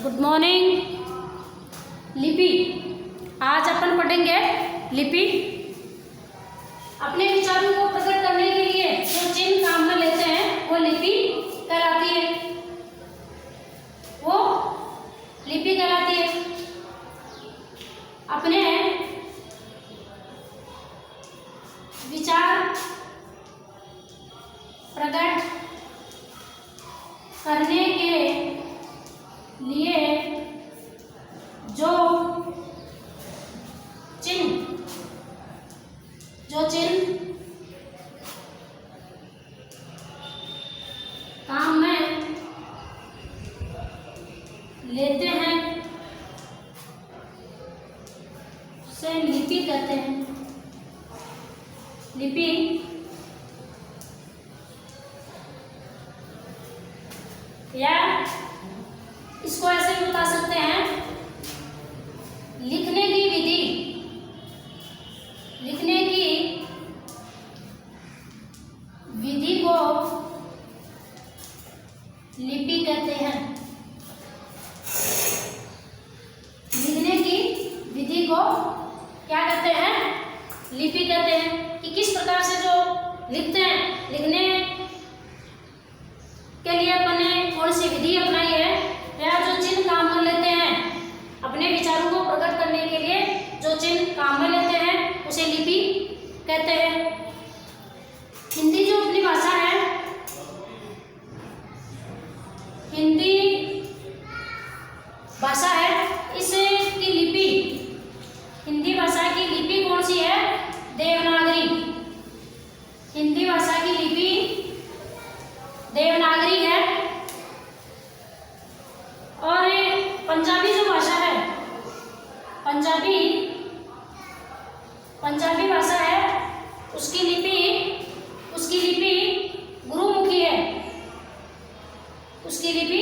Good morning. लिपि, आज अपन पढ़ेंगे लिपि। अपने विचारों को प्रकट करने के लिए जो चिन्ह काम में लेते हैं वो लिपि कहलाती है। वो लिपि कहलाती है। अपने विचार प्रकट करने के लिए जो चिन्ह काम में लेते हैं उसे लिपि कहते हैं। लिपि या इसको ऐसे भी बता सकते हैं, लिखने की विधि। लिखने की विधि को लिपि कहते हैं। लिखने की विधि को क्या कहते हैं? लिपि कहते हैं। कि किस प्रकार से जो लिखते हैं, लिखने के लिए अपने कौन सी विधि अपनाई है, या जो चिन्ह काम में लेते हैं अपने विचारों को प्रकट करने के लिए जो चिन्ह काम में लेते हैं उसे लिपि कहते हैं। हिंदी जो अपनी भाषा है, हिंदी भाषा है, इसकी लिपि, हिंदी भाषा की लिपि कौन सी है? देवनागरी। हिंदी भाषा की लिपि देवनागरी है। और पंजाबी जो भाषा है, पंजाबी भाषा है, उसकी लिपि गुरुमुखी है। उसकी लिपि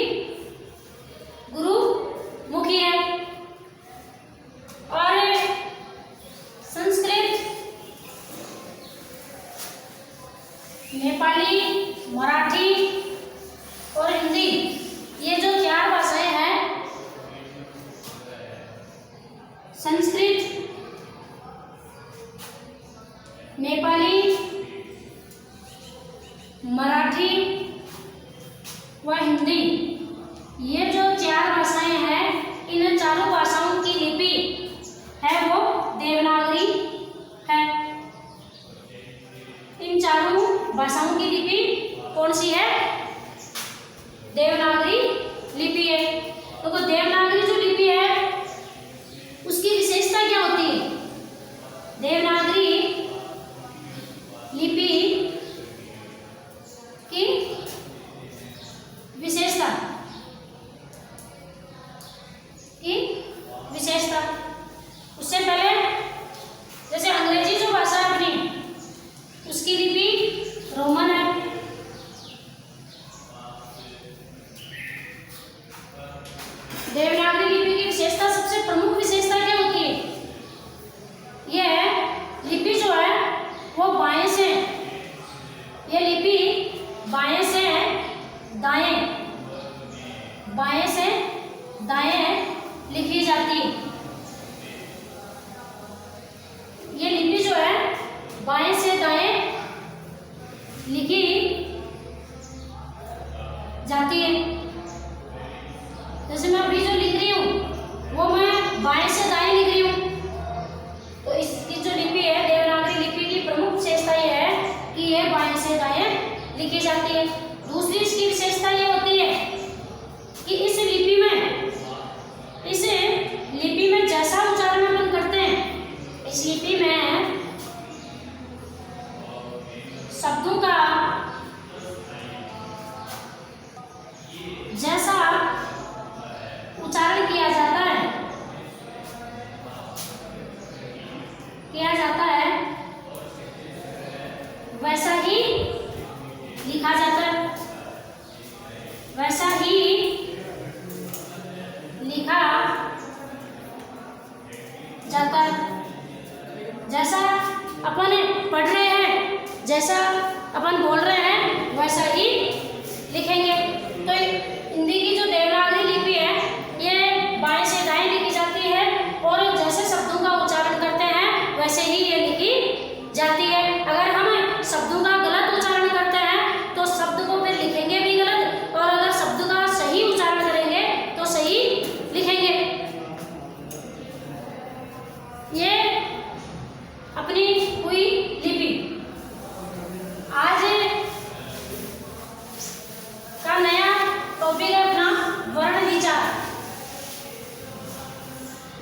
गुरुमुखी है। और संस्कृत, नेपाली, मराठी और हिंदी, ये जो चार भाषाएं हैं, संस्कृत, नेपाली, मराठी व हिंदी, ये जो चार भाषाएं हैं, इन चारों भाषाओं की लिपि है वो देवनागरी है। इन चारों भाषाओं की लिपि कौन सी है? देवनागरी लिपि है। तो देवनागरी जो लिपि है उसकी विशेषता क्या होती है? देवनागरी लिपि की विशेषता उससे पहले जैसे अंग्रेजी जो भाषा है अपनी, उसकी लिपि रोमन है। देवनागरी लिपि की विशेषता, सबसे प्रमुख विशेषता क्या होती है? यह लिपि जो है वो बाएं से, यह लिपि बाएं से दाएं, बाएं से दाएं लिखी जाती है। ये लिपि जो है बाएं से दाएं लिखी जाती है। जैसे मैं अभी जो लिख रही हूँ वो मैं बाएं से दाएं लिख रही हूँ। तो इसकी जो लिपि है, देवनागरी लिपि की प्रमुख विशेषता ये है कि यह बाएं से दाएं लिखी जाती है। दूसरी इसकी विशेषता ये होती है कि इस लिपि में जैसा उच्चारण अपन करते हैं, इस लिपि में शब्दों का जैसा उच्चारण किया जाता है वैसा ही लिखा जाता है, वैसा ही लिखा जाता है। जैसा अपन पढ़ रहे हैं, जैसा अपन बोल रहे हैं, वैसा ही लिखेंगे। तो हिंदी की जो देवनागरी लिपि है, ये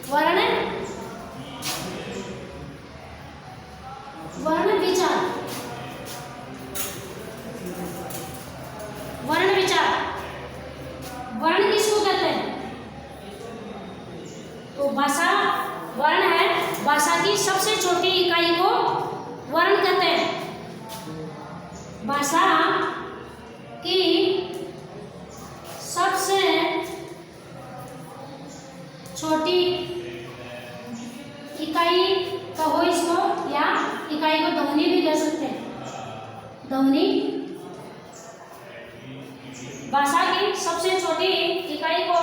वर्ण वर्ण विचार, वर्ण विचार। वर्ण किसको कहते हैं? तो भाषा वर्ण है, भाषा की सबसे छोटी इकाई को वर्ण कहते हैं। भाषा की सबसे छोटी इकाई कहो इसको, या इकाई को ध्वनि भी कह सकते हैं। ध्वनि भाषा की सबसे छोटी इकाई को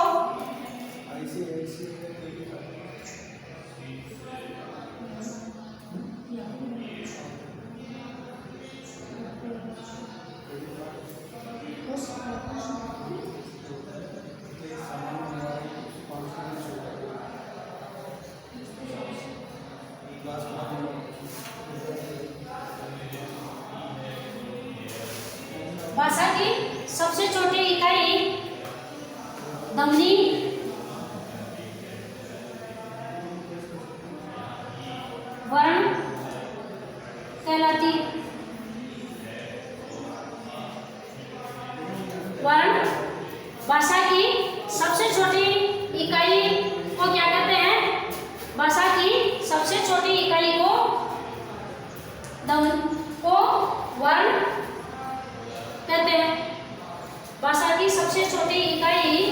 भाषा की सबसे छोटी इकाई ध्वनि वर्ण कहलाती। वर्ण भाषा की सबसे छोटी इकाई को क्या कहते हैं? भाषा की सबसे छोटी इकाई को वर्ण कहते हैं। भाषा की सबसे छोटी इकाई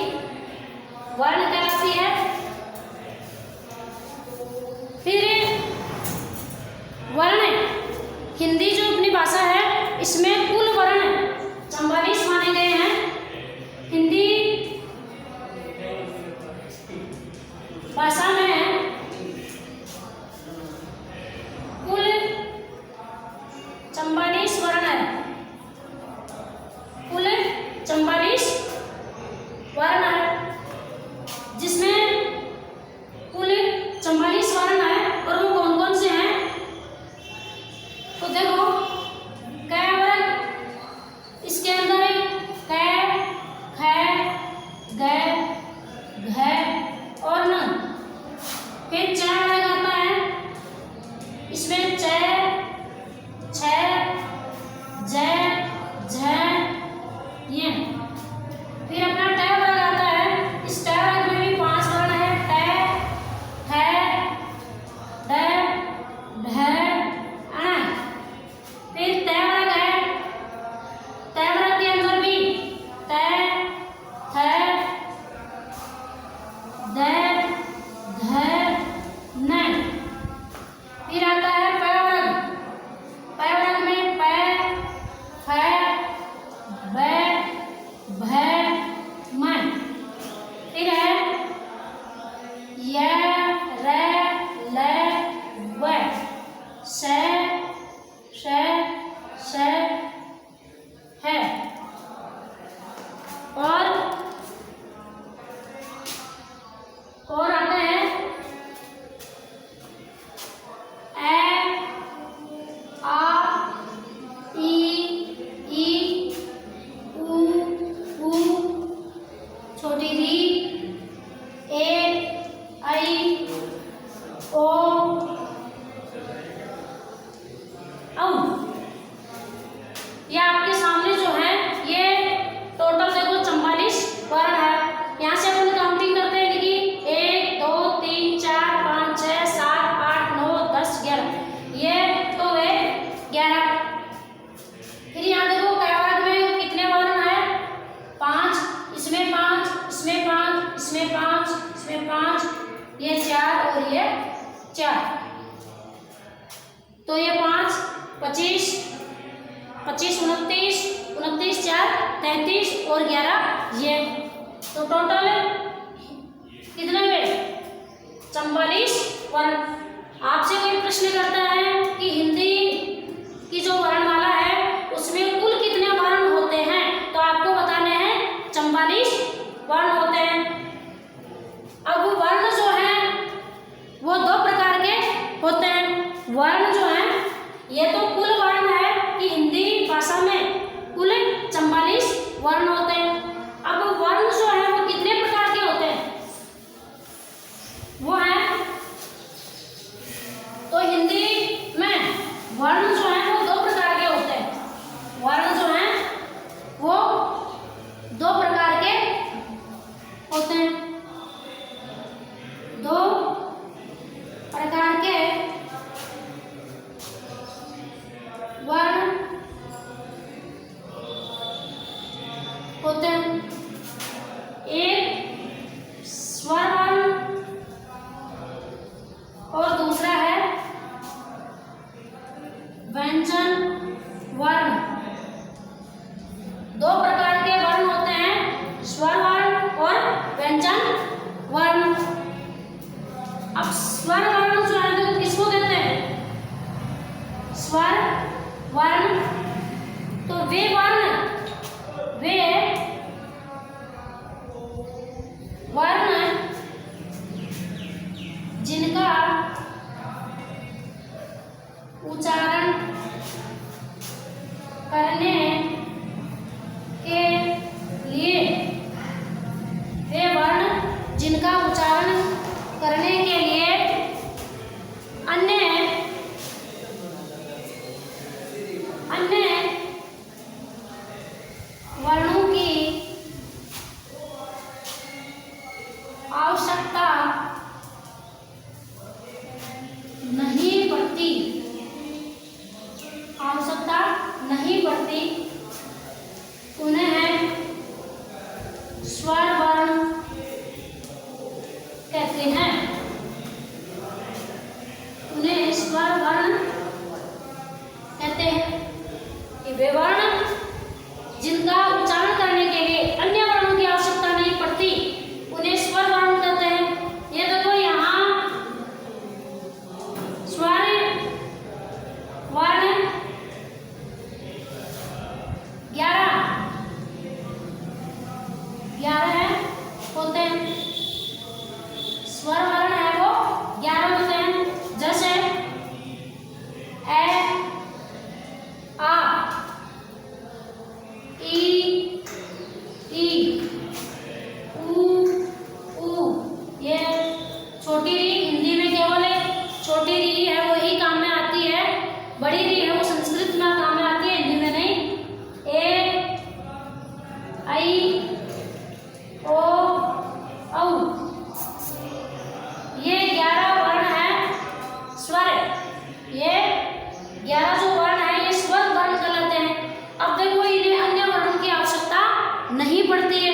वर्ण कहलाती है। फिर वर्ण, हिंदी जो अपनी भाषा है इसमें कुल वर्ण 44 माने गए हैं। हिंदी भाषा में कुल 44 वर्ण है। कुल 44 वर्ण है, जिसमें कुल 44 वर्ण है। और वो कौन कौन से हैं? तो देखो, क वर्ग, इसके अंदर क, ख, ग, घ और न। फिर च वर्ग आता है, इसमें च, छ, ज, झ, ये। फिर अपना ट वर्ग आता है, इस ट वर्ग में भी 5 वर्ण है। ट, ठ, ड, ढ, अण। फिर त वर्ग है, त वर्ग के अंदर भी त, थ, द, ध, न। फिर आता है प वर्ग, प वर्ग में प, फ, ब, भ, म। फिर है य, र, ल, व, स, श, श, है। और आता है ए, आ, ई, उ, छोटी री, ए, आई, ओ, औ। ये आपके सामने जो है ये टोटल देखो 44 वर्ण है। यहाँ से अपन काउंटिंग करते हैं कि 1 2 3 4 5 6 7 8 9 10 11। ये तो है 11। फिर यहाँ देखो क वर्ग में कितने वर्ण है? 5, इसमें 5, इसमें 5, इसमें 5, इसमें 5, ये 4 और ये 4। तो ये 5 25 25 29 29 4 33 और 11 ये। तो टोटल कितने हुए? 44 वर्ण। आपसे कोई प्रश्न करता है कि हिंदी की जो वर्णमाला है उसमें कुल कितने वर्ण होते हैं, तो आपको बताने हैं 44 वर्ण होते हैं। अब वर्ण जो है वो 2 प्रकार के होते हैं। वर्ण जो है ये तो कुल वर्ण है कि हिंदी भाषा में कुल 44 वर्ण होते हैं। अब वर्ण जो है वो कितने प्रकार के होते हैं? वो है आवश्यकता नहीं पड़ती, आवश्यकता नहीं पड़ती, उन्हें स्वर वर्ण कहते हैं, उन्हें स्वर वर्ण कहते हैं। ये वे वर्ण जिनका उच्चारण करने के लिए अन्य वर्णों की आवश्यकता नहीं पड़ती, उन्हें स्वर वर्ण कहते हैं। ये देखो यहाँ स्वर वर्ण 11 होते हैं, स्वर वर्ण है वो 11 होते हैं। जैसे ए, आ, ई, ऊ, ये छोटी री हिंदी में केवल छोटी री है, वही काम में आती है। बड़ी री है वो संस्कृत में काम में आती है, हिंदी में नहीं। ए, आई, ओ, औ, ये 11 वर्ण है स्वर। ये 11 जो वर्ण है ये स्वर वर्ण कहलाते हैं। अब देखो इन्हें अन्य वर्णों की आवश्यकता नहीं पड़ती है।